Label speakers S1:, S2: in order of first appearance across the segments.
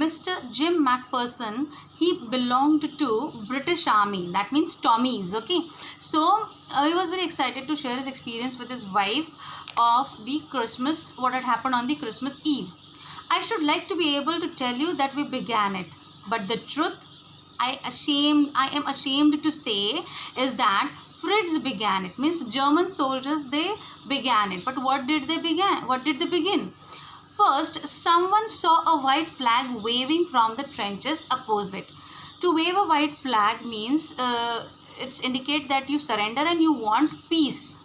S1: Mr. Jim McPherson, he belonged to British Army. That means Tommies. Okay, so he was very excited to share his experience with his wife of the Christmas, what had happened on the Christmas Eve. I should like to be able to tell you that we began it, but the truth I am ashamed to say is that Fritz began it. Means German soldiers, they began it. But what did they begin? First, someone saw a white flag waving from the trenches opposite. To wave a white flag means it's indicate that you surrender and you want peace.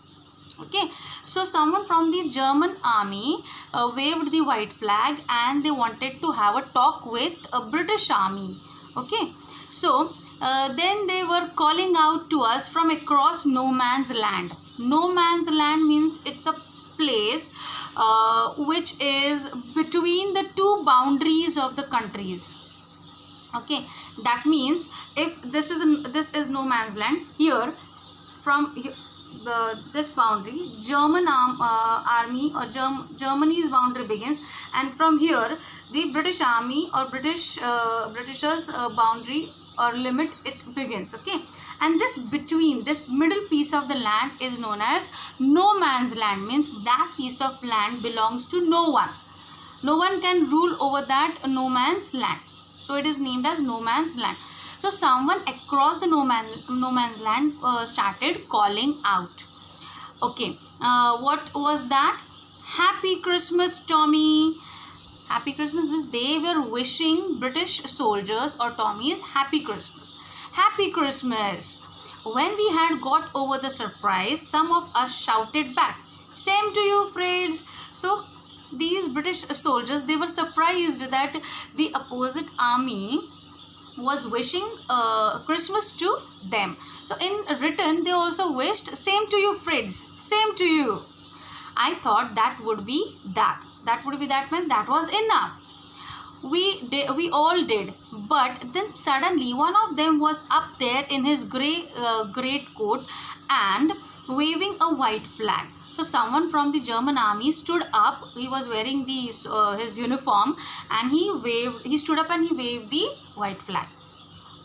S1: Okay, so someone from the German army waved the white flag and they wanted to have a talk with a British army. Okay, so then they were calling out to us from across no man's land. No man's land means it's a place which is between the two boundaries of the countries. Okay, that means if this is no man's land, here from this boundary, German army or Germany's boundary begins, and from here the British army or Britishers boundary or limit, it begins. Okay, and this middle piece of the land is known as no man's land. Means that piece of land belongs to no one. No one can rule over that no man's land, so it is named as no man's land. So someone across the no man's land started calling out. Okay, what was that? Happy Christmas, Tommy. Happy Christmas means they were wishing British soldiers or Tommies Happy Christmas. Happy Christmas. When we had got over the surprise, some of us shouted back, same to you, Fritz. So these British soldiers, they were surprised that the opposite army was wishing Christmas to them. So in return, they also wished, same to you, Fritz, same to you. I thought that would be that. That would be that meant that was enough. We all did, but then suddenly one of them was up there in his great coat and waving a white flag. So someone from the German army stood up. He was wearing his uniform, and he stood up and he waved the white flag.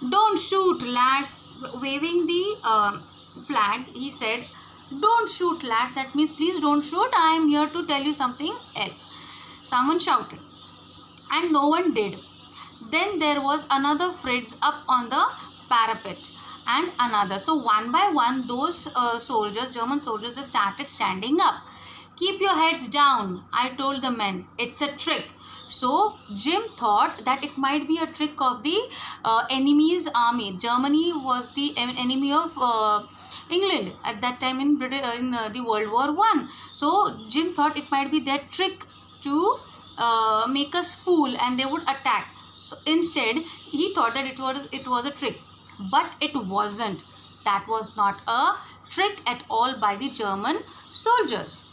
S1: Don't shoot, lads. Waving the flag, he said, don't shoot, lads. That means please don't shoot. I am here to tell you something else. Someone shouted, and no one did. Then there was another Fritz up on the parapet, and another. So one by one, those German soldiers, they started standing up. Keep your heads down, I told the men. It's a trick. So Jim thought that it might be a trick of the enemy's army. Germany was the enemy of England at that time in the World War I. So Jim thought it might be their trick to make us fool and they would attack. So instead he thought that it was a trick, but it wasn't. That was not a trick at all by the German soldiers.